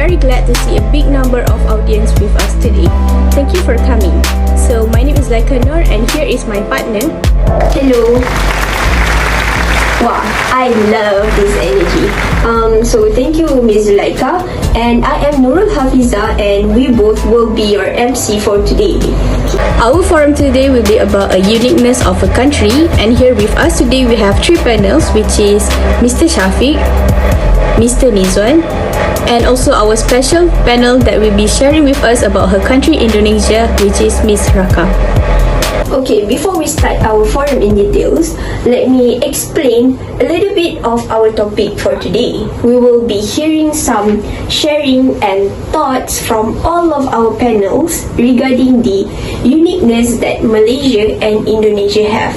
very glad to see a big number of audience with us today. Thank you for coming. So my name is Laika Noor and here is my partner. Hello. Wow, I love this energy. So thank you, Ms. Laika. And I am Nurul Hafiza and we both will be your MC for today. Our forum today will be about a uniqueness of a country, and here with us today we have three panels, which is Mr. Shafiq, Mr. Nizwan, and also our special panel that will be sharing with us about her country Indonesia, which is Miss Raka. Okay, before we start our forum in details, let me explain a little bit of our topic for today. We will be hearing some sharing and thoughts from all of our panels regarding the uniqueness that Malaysia and Indonesia have.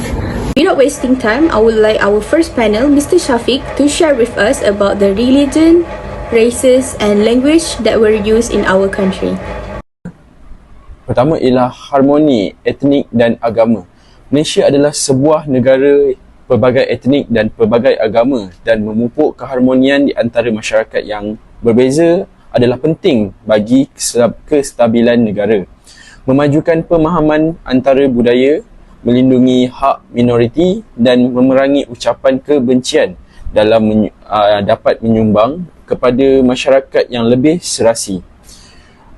Without wasting time, I would like our first panel, Mr. Shafiq, to share with us about the religion, races and language that were used in our country. Pertama ialah harmoni etnik dan agama. Malaysia adalah sebuah negara pelbagai etnik dan pelbagai agama, dan memupuk keharmonian di antara masyarakat yang berbeza adalah penting bagi kestabilan negara. Memajukan pemahaman antara budaya, melindungi hak minoriti dan memerangi ucapan kebencian dalam dapat menyumbang kepada masyarakat yang lebih serasi.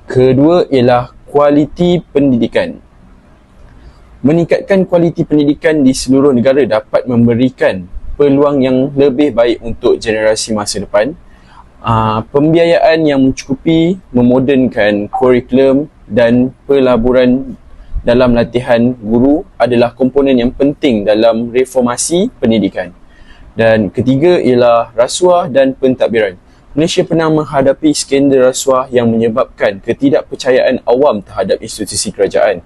Kedua ialah kualiti pendidikan. Meningkatkan kualiti pendidikan di seluruh negara dapat memberikan peluang yang lebih baik untuk generasi masa depan. Pembiayaan yang mencukupi, memodernkan kurikulum dan pelaburan dalam latihan guru adalah komponen yang penting dalam reformasi pendidikan. Dan ketiga ialah rasuah dan pentadbiran. Malaysia pernah menghadapi skandal rasuah yang menyebabkan ketidakpercayaan awam terhadap institusi kerajaan.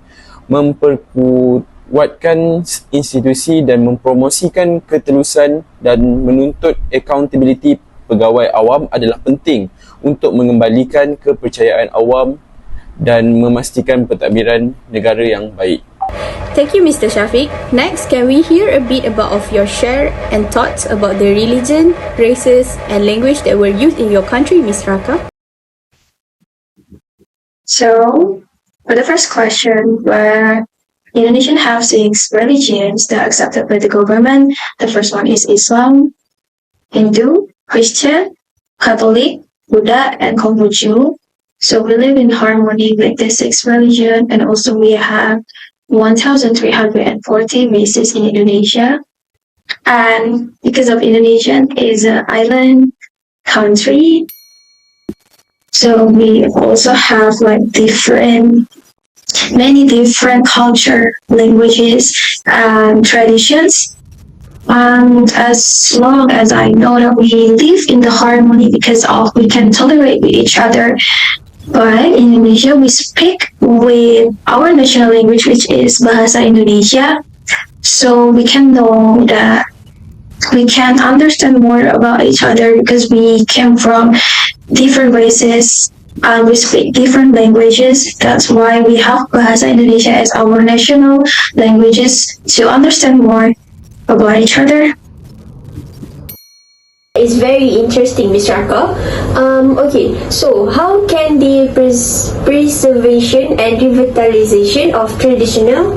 Memperkuatkan institusi dan mempromosikan ketelusan dan menuntut accountability pegawai awam adalah penting untuk mengembalikan kepercayaan awam dan memastikan pentadbiran negara yang baik. Thank you, Mr. Shafiq. Next, can we hear a bit about of your share and thoughts about the religion, races, and language that were used in your country, Miss Raka? So, for the first question, where Indonesian have 6 religions that are accepted by the government. The first one is Islam, Hindu, Christian, Catholic, Buddha, and Confucius. So we live in harmony with the 6 religions, and also we have 1,340 races in Indonesia. And because of Indonesia is an island country, so we also have like many different culture, languages, and traditions. And as long as I know that we live in the harmony because of we can tolerate with each other. But in Indonesia, we speak with our national language, which is Bahasa Indonesia. So we can know that we can understand more about each other because we came from different races and we speak different languages. That's why we have Bahasa Indonesia as our national languages to understand more about each other. It's very interesting, Ms. Raka. Okay, so how can the preservation and revitalization of traditional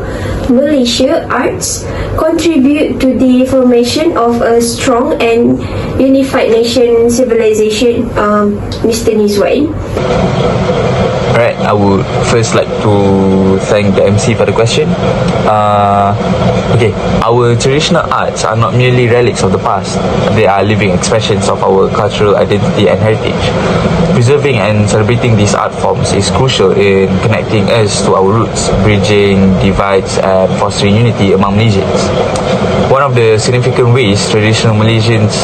Malaysia arts contribute to the formation of a strong and unified nation civilization, Mr. Nizwan? Alright, I would first like to thank the MC for the question. Okay, our traditional arts are not merely relics of the past. They are living expressions of our cultural identity and heritage. Preserving and celebrating these art forms is crucial in connecting us to our roots, bridging divides and fostering unity among Malaysians. One of the significant ways traditional Malaysians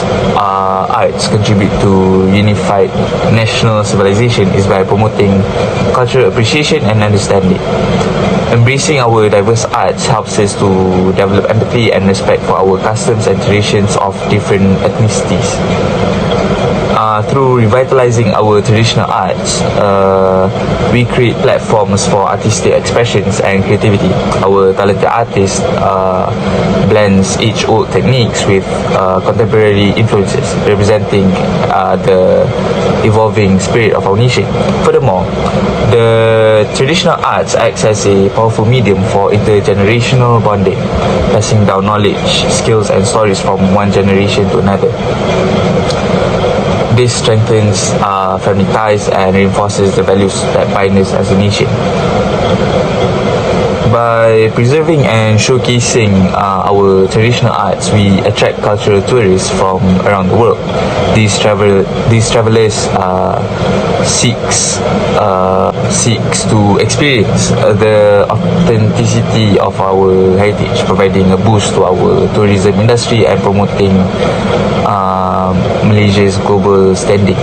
arts contribute to unified national civilization is by promoting cultural appreciation and understanding. Embracing our diverse arts helps us to develop empathy and respect for our customs and traditions of different ethnicities. Through revitalizing our traditional arts, we create platforms for artistic expressions and creativity. Our talented artists blends each old techniques with contemporary influences, representing the evolving spirit of our nation. Furthermore, the traditional arts acts as a powerful medium for intergenerational bonding, passing down knowledge, skills, and stories from one generation to another. This strengthens family ties and reinforces the values that bind us as a nation. By preserving and showcasing our traditional arts, we attract cultural tourists from around the world. These travelers seeks to experience the authenticity of our heritage, providing a boost to our tourism industry and promoting Malaysia's global standing.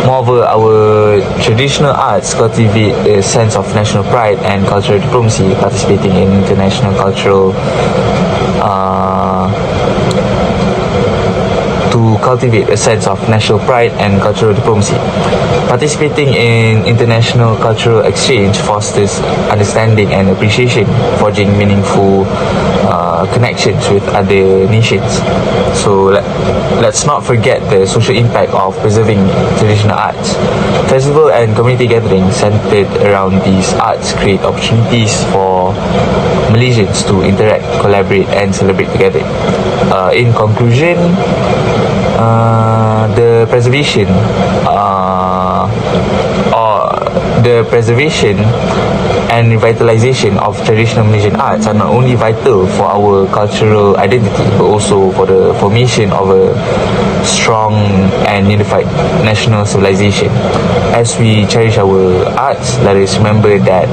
Moreover, our traditional arts cultivate a sense of national pride and cultural diplomacy, participating in international cultural to cultivate a sense of national pride and cultural diplomacy. Participating in international cultural exchange fosters understanding and appreciation, forging meaningful connections with other nations. So let's not forget the social impact of preserving traditional arts. Festival and community gatherings centered around these arts create opportunities for Malaysians to interact, collaborate, and celebrate together. In conclusion, the preservation and revitalization of traditional Malaysian arts are not only vital for our cultural identity but also for the formation of a strong and unified national civilization. As we cherish our arts, let us remember that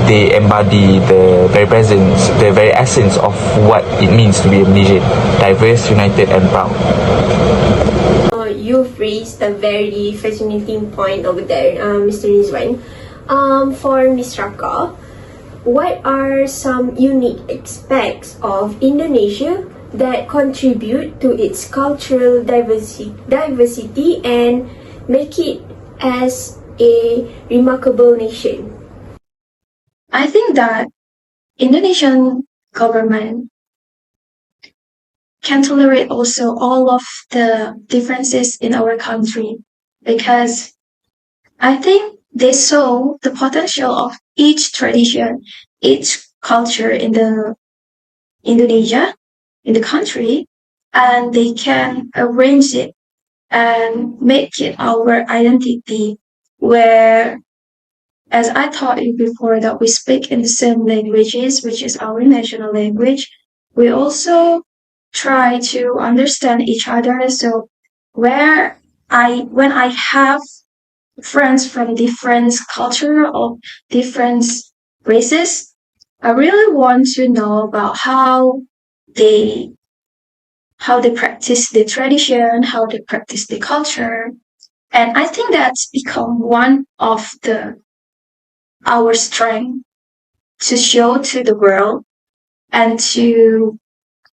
they embody the very presence, the very essence of what it means to be a Malaysian, diverse, united, and proud. You've raised a very fascinating point over there, Mr. Rizwan. For Ms. Raka, what are some unique aspects of Indonesia that contribute to its cultural diversity and make it as a remarkable nation? I think that Indonesian government can tolerate also all of the differences in our country, because I think they saw the potential of each tradition, each culture in the Indonesia, in the country, and they can arrange it and make it our identity, where, as I taught you before, that we speak in the same languages, which is our national language. We also try to understand each other. So when I have friends from different culture or different races, I really want to know about how they practice the tradition, how they practice the culture. And I think that's become one of our strength to show to the world and to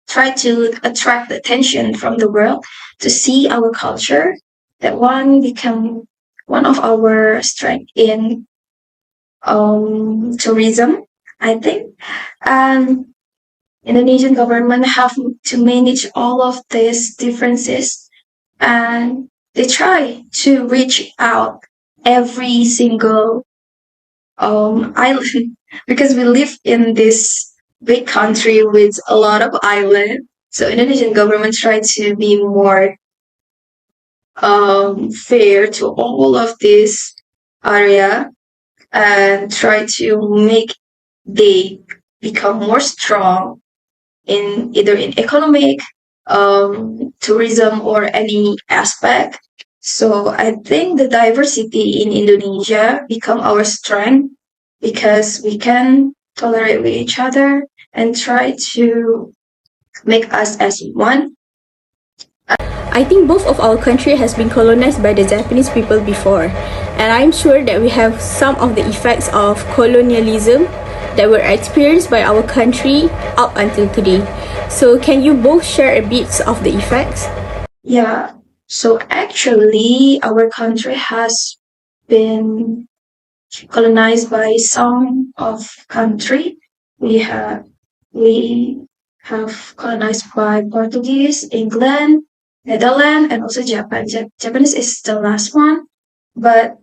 try to attract the attention from the world to see our culture. That one become one of our strength in tourism, I think. And Indonesian government have to manage all of these differences, and they try to reach out every single island, because we live in this big country with a lot of islands. So Indonesian government try to be more fair to all of this area and try to make they become more strong in either in economic, tourism, or any aspect. So I think the diversity in Indonesia become our strength, because we can tolerate with each other and try to make us as one. I think both of our country has been colonized by the Japanese people before, and I'm sure that we have some of the effects of colonialism that were experienced by our country up until today. So can you both share a bit of the effects? Yeah. So actually, our country has been colonized by some of country. We have colonized by Portuguese, England, Netherlands, and also Japan. Japanese is the last one, but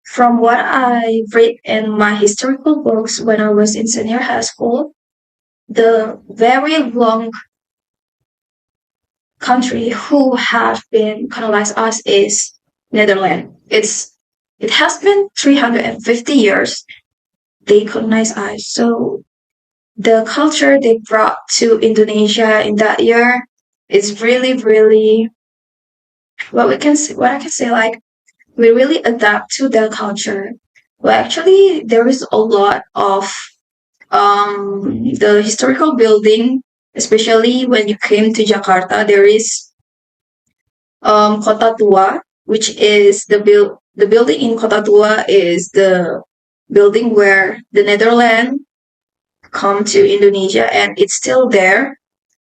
from what I read in my historical books when I was in senior high school, the very long country who have been colonized us is Netherlands. It has been 350 years they colonized us. So the culture they brought to Indonesia in that year is really, really what I can say, like, we really adapt to their culture. Well, actually, there is a lot of the historical building, especially when you came to Jakarta. There is Kota Tua, which is the building in Kota Tua is the building where the Netherlands come to Indonesia, and it's still there.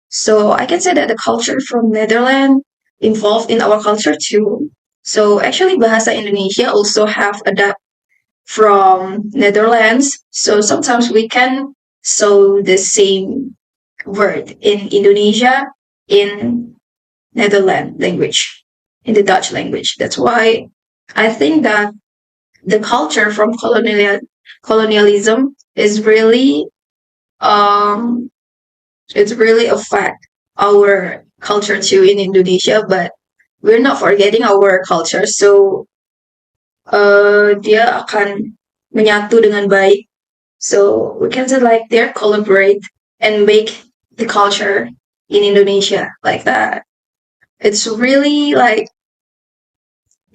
So I can say that the culture from Netherlands involved in our culture too. So actually, Bahasa Indonesia also have adapt from Netherlands. So sometimes we can saw the same word in Indonesia in Netherlands language, in the Dutch language. That's why I think that the culture from colonialism is really it's really affect our culture too in Indonesia, but we're not forgetting our culture. So dia akan menyatu dengan baik. So we can say like they collaborate and make the culture in Indonesia like that. It's really like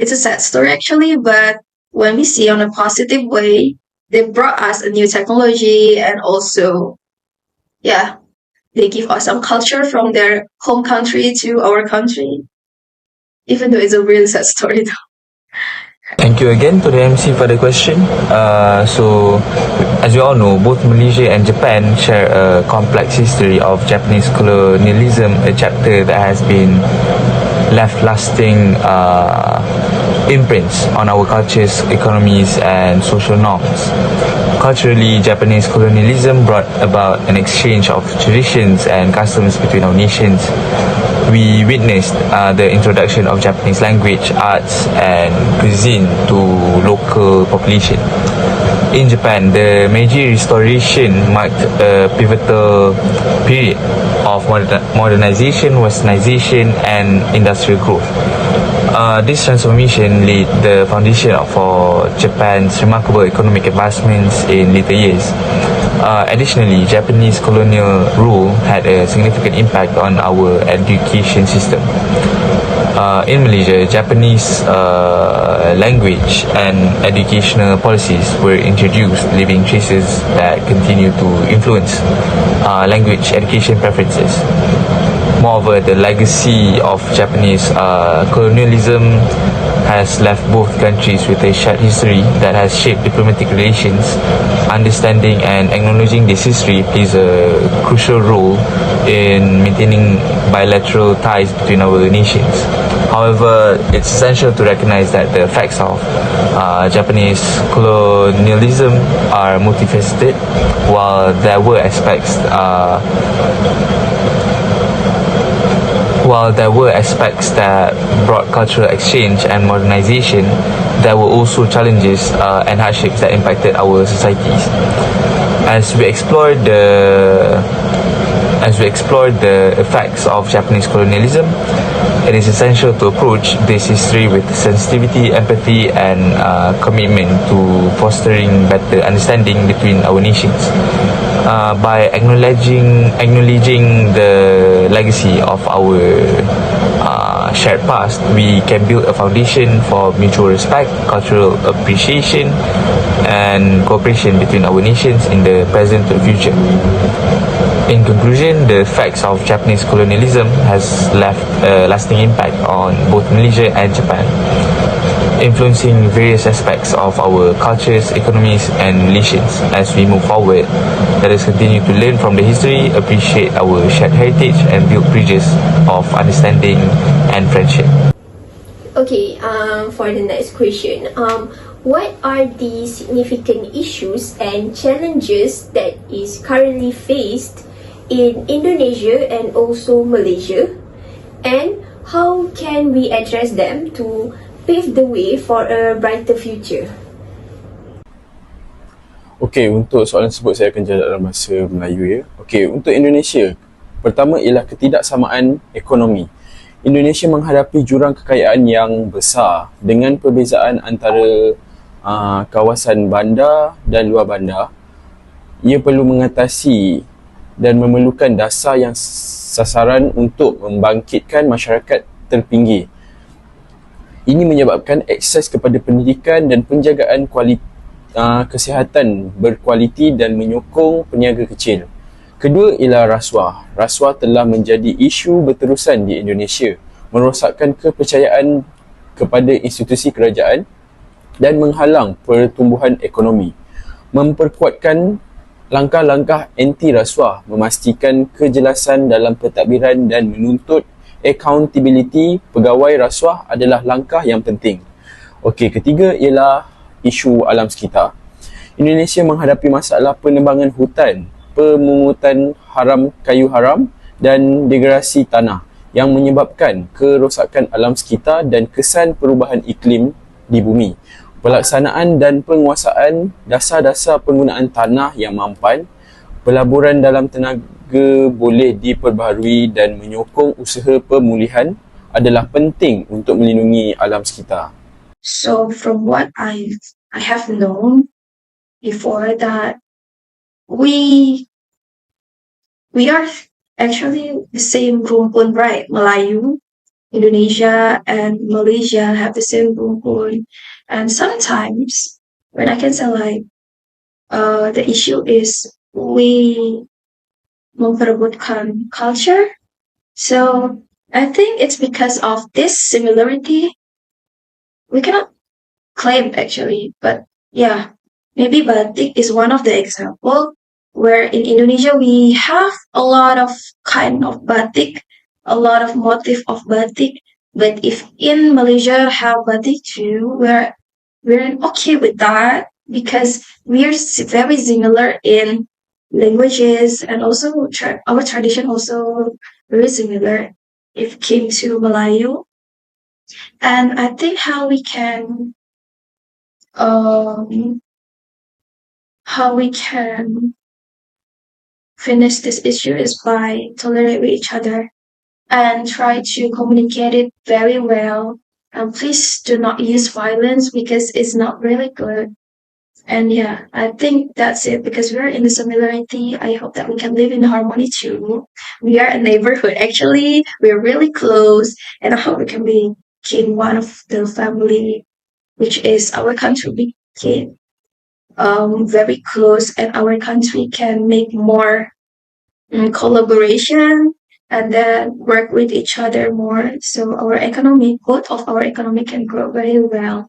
it's a sad story actually, but when we see on a positive way, they brought us a new technology and also, yeah, they give us some culture from their home country to our country. Even though it's a really sad story though. Thank you again to the MC for the question. So, as you all know, both Malaysia and Japan share a complex history of Japanese colonialism, a chapter that has been left lasting imprints on our cultures, economies, and social norms. Culturally, Japanese colonialism brought about an exchange of traditions and customs between our nations. We witnessed the introduction of Japanese language, arts, and cuisine to local population. In Japan, the Meiji Restoration marked a pivotal period of modernization, westernization, and industrial growth. This transformation laid the foundation for Japan's remarkable economic advancements in later years. Additionally, Japanese colonial rule had a significant impact on our education system. In Malaysia, Japanese language and educational policies were introduced, leaving traces that continue to influence language education preferences. Moreover, the legacy of Japanese colonialism has left both countries with a shared history that has shaped diplomatic relations. Understanding and acknowledging this history plays a crucial role in maintaining bilateral ties between our nations. However, it's essential to recognize that the effects of Japanese colonialism are multifaceted. While there were aspects that brought cultural exchange and modernization, there were also challenges and hardships that impacted our societies. As we explored the effects of Japanese colonialism, it is essential to approach this history with sensitivity, empathy, and commitment to fostering better understanding between our nations. By acknowledging the legacy of our shared past, we can build a foundation for mutual respect, cultural appreciation, and cooperation between our nations in the present and future. In conclusion, the effects of Japanese colonialism has left a lasting impact on both Malaysia and Japan, influencing various aspects of our cultures, economies, and relations. As we move forward, let us continue to learn from the history, appreciate our shared heritage, and build bridges of understanding and friendship. Okay, for the next question, what are the significant issues and challenges that is currently faced in Indonesia and also Malaysia, and how can we address them to pave the way for a brighter future? Okey, untuk soalan tersebut saya akan jawab dalam bahasa Melayu ya. Okey, untuk Indonesia, pertama ialah ketidaksamaan ekonomi. Indonesia menghadapi jurang kekayaan yang besar dengan perbezaan antara kawasan bandar dan luar bandar. Ia perlu mengatasi dan memerlukan dasar yang sasaran untuk membangkitkan masyarakat terpinggir. Ini menyebabkan akses kepada pendidikan dan penjagaan kesihatan berkualiti dan menyokong peniaga kecil. Kedua ialah rasuah. Rasuah telah menjadi isu berterusan di Indonesia, merosakkan kepercayaan kepada institusi kerajaan dan menghalang pertumbuhan ekonomi. Memperkuatkan langkah-langkah anti rasuah, memastikan kejelasan dalam pentadbiran dan menuntut accountability pegawai rasuah adalah langkah yang penting. Okey, ketiga ialah isu alam sekitar. Indonesia menghadapi masalah penebangan hutan, pemungutan kayu haram dan degradasi tanah yang menyebabkan kerosakan alam sekitar dan kesan perubahan iklim di bumi. Pelaksanaan dan penguasaan dasar-dasar penggunaan tanah yang mampan, pelaburan dalam tenaga boleh diperbaharui dan menyokong usaha pemulihan adalah penting untuk melindungi alam sekitar. So from what I have known before, that we are actually the same rumpun, right? Melayu, Indonesia, and Malaysia have the same rumpun. And sometimes when I can say like the issue is we memperebutkan culture. So I think it's because of this similarity. We cannot claim actually, but yeah, maybe batik is one of the example where in Indonesia we have a lot of kind of batik, a lot of motif of batik. But if in Malaysia have batik too, we're okay with that because we're very similar in languages, and also our tradition also very similar if it came to Melayu. And I think how we can finish this issue is by tolerating with each other and try to communicate it very well. And please do not use violence because it's not really good. And yeah, I think that's it because we're in the similarity. I hope that we can live in harmony too. We are a neighborhood. Actually, we're really close, and I hope we can become one of the family, which is our country. We became very close, and our country can make more collaboration and then work with each other more. So our economy, both of our economy can grow very well.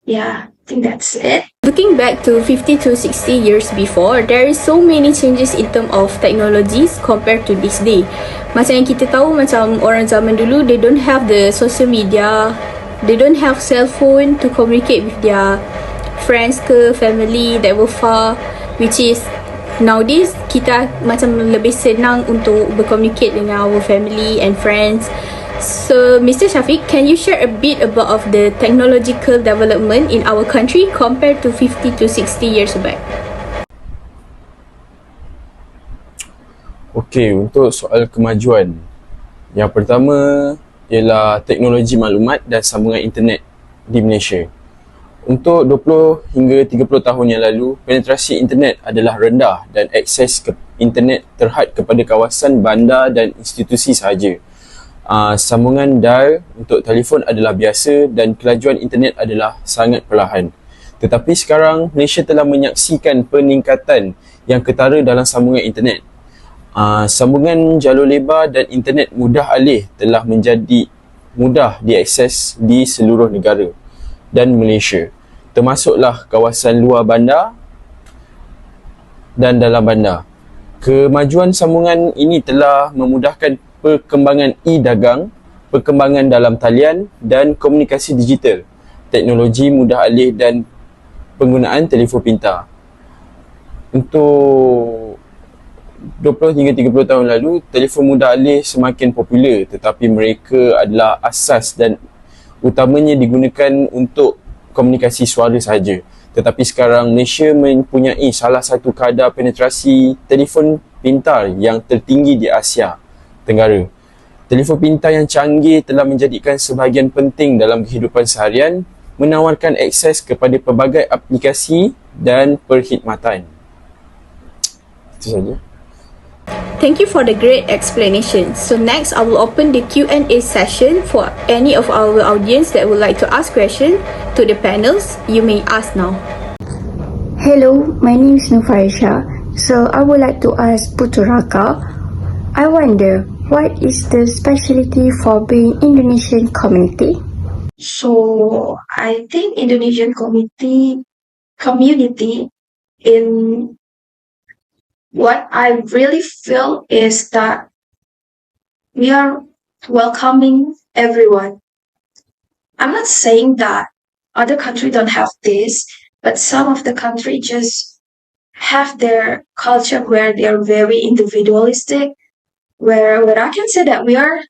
Yeah, I think that's it. Looking back to 50 to 60 years before, there is so many changes in terms of technologies compared to this day. Macam yang kita tahu, macam orang zaman dulu, they don't have the social media, they don't have cell phone to communicate with their friends ke family that were far, which is nowadays kita macam lebih senang untuk bercommunicate dengan our family and friends. So, Mr. Shafiq, can you share a bit about of the technological development in our country compared to 50 to 60 years back? Okey, untuk soal kemajuan, yang pertama ialah teknologi maklumat dan sambungan internet di Malaysia. Untuk 20 hingga 30 tahun yang lalu, penetrasi internet adalah rendah dan akses ke internet terhad kepada kawasan bandar dan institusi sahaja. Sambungan dial untuk telefon adalah biasa dan kelajuan internet adalah sangat perlahan. Tetapi sekarang, Malaysia telah menyaksikan peningkatan yang ketara dalam sambungan internet. Sambungan jalur lebar dan internet mudah alih telah menjadi mudah diakses di seluruh negara dan Malaysia, termasuklah kawasan luar bandar dan dalam bandar. Kemajuan sambungan ini telah memudahkan perkembangan e-dagang, perkembangan dalam talian dan komunikasi digital, teknologi mudah alih dan penggunaan telefon pintar. Untuk 20 hingga 30 tahun lalu, telefon mudah alih semakin popular, tetapi mereka adalah asas dan utamanya digunakan untuk komunikasi suara sahaja. Tetapi sekarang Malaysia mempunyai salah satu kadar penetrasi telefon pintar yang tertinggi di Asia Tenggara. Telefon pintar yang canggih telah menjadikan sebahagian penting dalam kehidupan seharian, menawarkan akses kepada pelbagai aplikasi dan perkhidmatan. Itu saja. Thank you for the great explanation. So next, I will open the Q&A session for any of our audience that would like to ask questions to the panels. You may ask now. Hello, my name is Nufaisha. So I would like to ask Puturaka. I wonder, what is the specialty for being Indonesian community? So I think Indonesian community in what I really feel is that we are welcoming everyone. I'm not saying that other countries don't have this, but some of the country just have their culture where they are very individualistic, where I can say that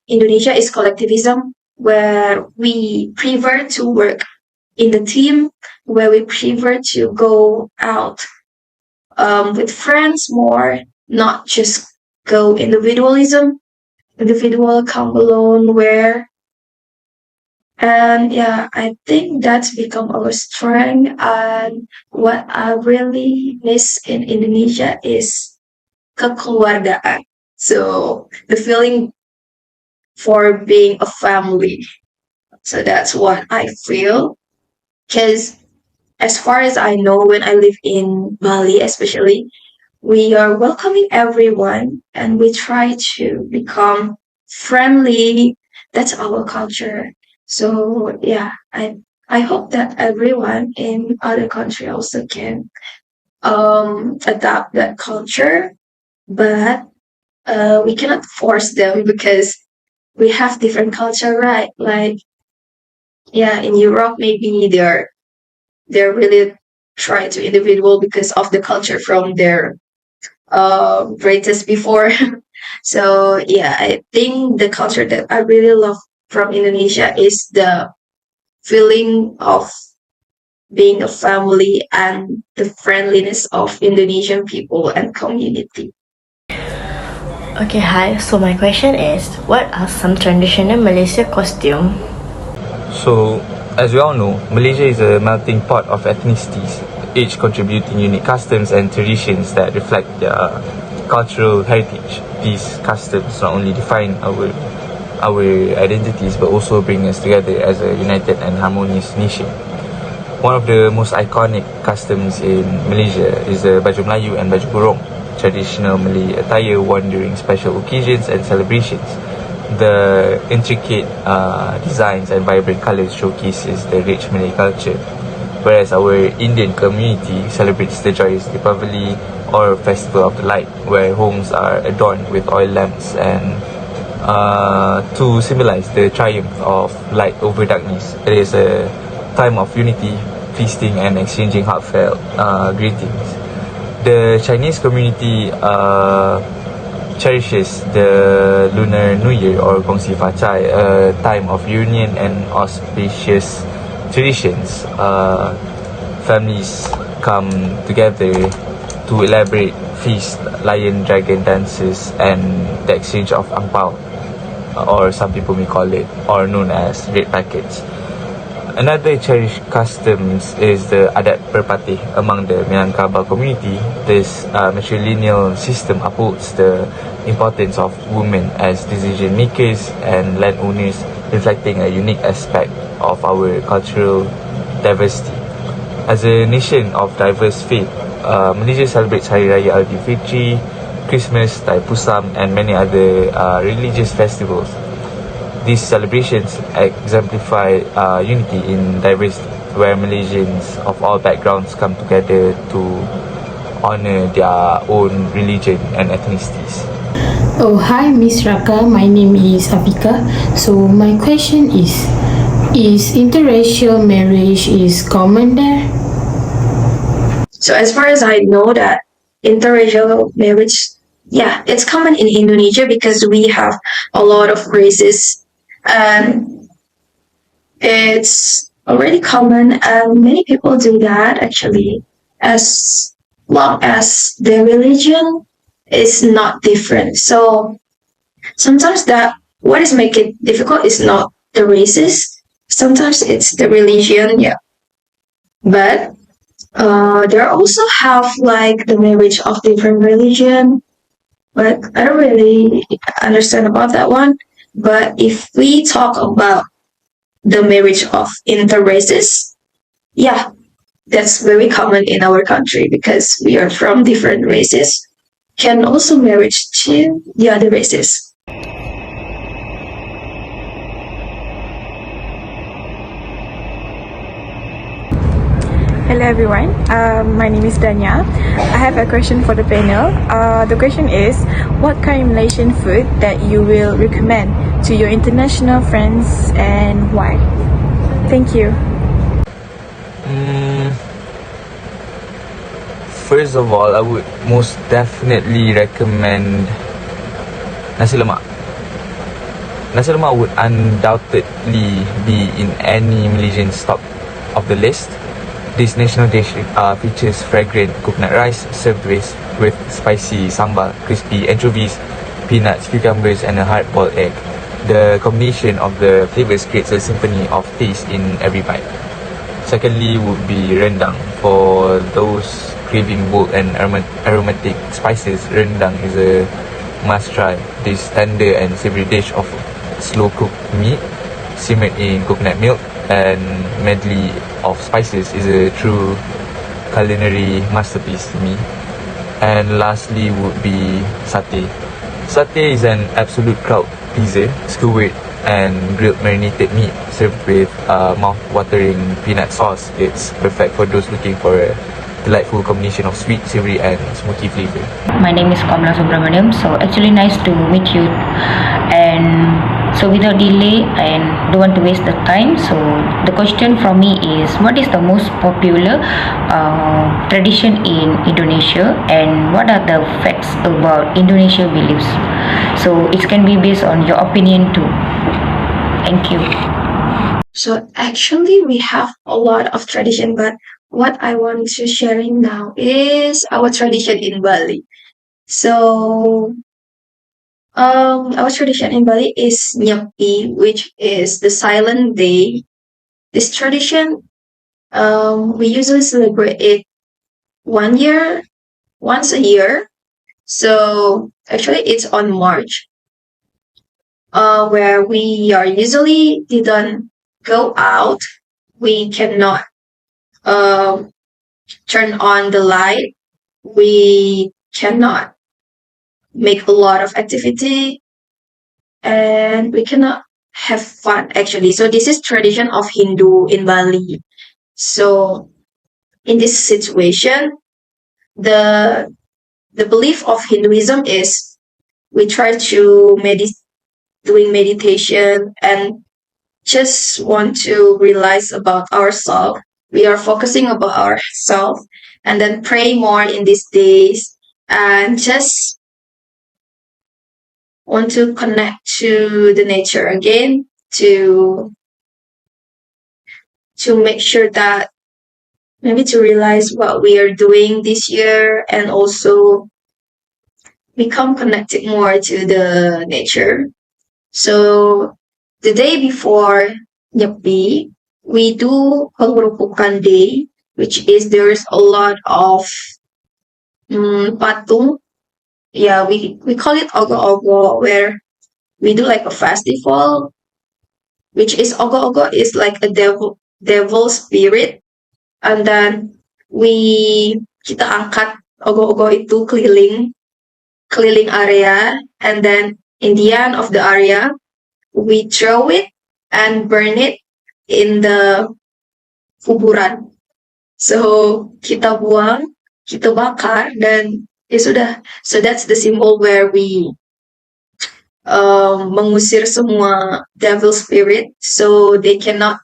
Indonesia is collectivism, where we prefer to work in the team, where we prefer to go out with friends more, not just go individual come alone, and yeah, I think that's become our strength. And what I really miss in Indonesia is kekeluargaan. So the feeling for being a family. So that's what I feel. Because as far as I know, when I live in Bali, especially, we are welcoming everyone and we try to become friendly. That's our culture. So yeah, I hope that everyone in other country also can adopt that culture, but we cannot force them because we have different culture, right? Like, yeah, in Europe, maybe they're really try to individual because of the culture from their greatest before. So yeah, I think the culture that I really love from Indonesia is the feeling of being a family and the friendliness of Indonesian people and community. Okay, hi. So my question is, what are some traditional Malaysia costume? So, as we all know, Malaysia is a melting pot of ethnicities, each contributing unique customs and traditions that reflect their cultural heritage. These customs not only define our identities but also bring us together as a united and harmonious nation. One of the most iconic customs in Malaysia is the baju Melayu and baju kurung, traditional Malay attire worn during special occasions and celebrations. The intricate designs and vibrant colours showcases the rich Malay culture, whereas our Indian community celebrates the joyous Deepavali or Festival of the Light, where homes are adorned with oil lamps and to symbolize the triumph of light over darkness. It is a time of unity, feasting and exchanging heartfelt greetings. The Chinese community cherishes the Lunar New Year or Gongxi Fa Cai, a time of union and auspicious traditions. Families come together to elaborate feast, lion dragon dances and the exchange of ang pao, or some people may call it or known as red packets. Another cherished customs is the adat perpatih among the Minangkabau community. This matrilineal system upholds the importance of women as decision makers and landowners, reflecting a unique aspect of our cultural diversity. As a nation of diverse faith, Malaysia celebrates Hari Raya Aidilfitri, Christmas, Taipusam and many other religious festivals. These celebrations exemplify unity in diversity, where Malaysians of all backgrounds come together to honour their own religion and ethnicities. Oh, hi, Miss Raka. My name is Afika. So my question is interracial marriage is common there? So as far as I know that interracial marriage, yeah, it's common in Indonesia because we have a lot of races and it's already common and many people do that actually as long as their religion is not different. So sometimes that what is make it difficult is not the races. Sometimes it's the religion, yeah. But there also have like the marriage of different religion, but I don't really understand about that one. But if we talk about the marriage of inter-races, yeah, that's very common in our country because we are from different races. Can also marriage to the other races. Hello everyone, my name is Danya. I have a question for the panel. The question is, what kind of Malaysian food that you will recommend to your international friends and why? Thank you. First of all, I would most definitely recommend nasi lemak. Nasi lemak would undoubtedly be in any Malaysian's top of the list. This national dish features fragrant coconut rice served with spicy sambal, crispy anchovies, peanuts, cucumbers, and a hard-boiled egg. The combination of the flavors creates a symphony of taste in every bite. Secondly would be rendang. For those craving bold and aromatic spices, rendang is a must-try. This tender and savory dish of slow-cooked meat simmered in coconut milk and medley of spices is a true culinary masterpiece to me. And lastly would be satay. Satay is an absolute crowd pleaser, skewered and grilled marinated meat served with mouth-watering peanut sauce. It's perfect for those looking for a delightful combination of sweet, savory and smoky flavor. My name is Kamala Subramaniam. So actually nice to meet you. And so without delay and don't want to waste the time. So the question from me is, what is the most popular tradition in Indonesia and what are the facts about Indonesia beliefs? So it can be based on your opinion too. Thank you. So actually we have a lot of tradition, but what I want to sharing now is our tradition in Bali. So our tradition in Bali is Nyepi, which is the silent day. This tradition, we usually celebrate it once a year. So actually it's on March, where we are usually didn't go out. We cannot turn on the light. We cannot make a lot of activity and we cannot have fun actually. So this is tradition of Hindu in Bali. So in this situation, the belief of Hinduism is we try to doing meditation and just want to realize about ourselves. We are focusing about ourselves and then pray more in these days and just want to connect to the nature again to make sure that maybe to realize what we are doing this year and also become connected more to the nature. So the day before Nyepi, we do Pengerupukan Day, which is there's a lot of patung. Yeah, we call it ogo-ogo, where we do like a festival, which is ogo-ogo is like a devil spirit, and then kita angkat ogo-ogo itu keliling area, and then in the end of the area we throw it and burn it in the kuburan. So kita buang, kita bakar, dan ya sudah. So that's the symbol where we mengusir semua devil spirit, so they cannot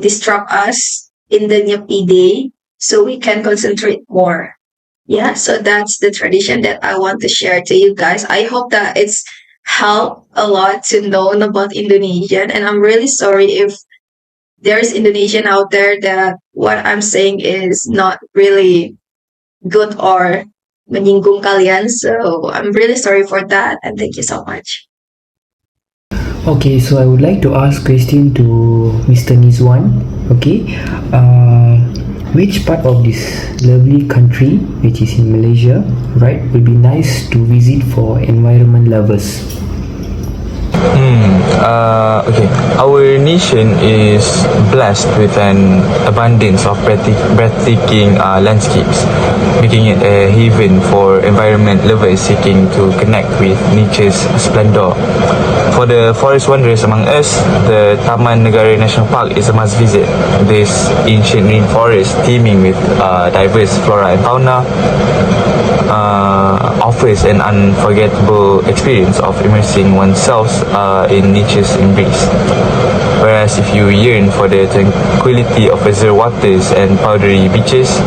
disrupt us in the Nyepi day, so we can concentrate more. Yeah, so that's the tradition that I want to share to you guys. I hope that it's helped a lot to know about Indonesian, and I'm really sorry if there's Indonesian out there that what I'm saying is not really good or menyinggung kalian. So I'm really sorry for that, and thank you so much. Okay, so I would like to ask question to Mr. Nizwan. Okay, which part of this lovely country, which is in Malaysia, right, will be nice to visit for environment lovers? Okay. Our nation is blessed with an abundance of breathtaking landscapes, making it a haven for environment lovers seeking to connect with nature's splendor. For the forest wanderers among us, the Taman Negara National Park is a must visit. This ancient rainforest teeming with diverse flora and fauna offers an unforgettable experience of immersing oneself in nature's embrace. Whereas if you yearn for the tranquility of azure waters and powdery beaches,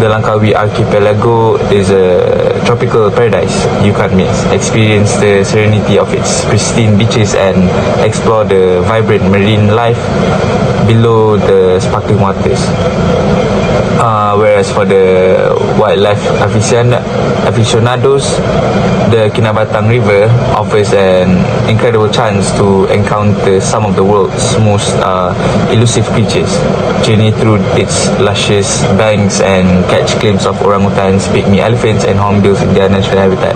the Langkawi Archipelago is a tropical paradise you can't miss. Experience the serenity of its pristine beaches and explore the vibrant marine life below the sparkling waters. Whereas for the wildlife aficionados, the Kinabalu River offers an incredible chance to encounter some of the world's most elusive creatures, journey through its luscious banks and catch glimpses of orangutans, pygmy elephants and hornbills in their natural habitat.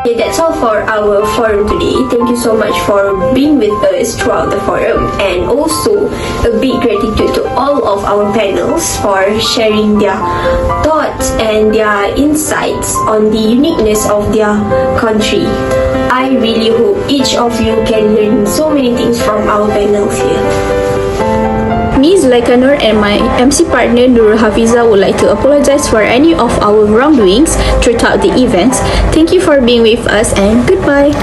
Okay, that's all for our forum today. Thank you so much for being with us throughout the forum, and also a big gratitude to all of our panels for sharing their thoughts and their insights on the uniqueness of their country. I really hope each of you can learn so many things from our panels here. Me, Zulaika Nur, and my MC partner Nurul Hafiza would like to apologize for any of our wrongdoings throughout the events. Thank you for being with us, and goodbye.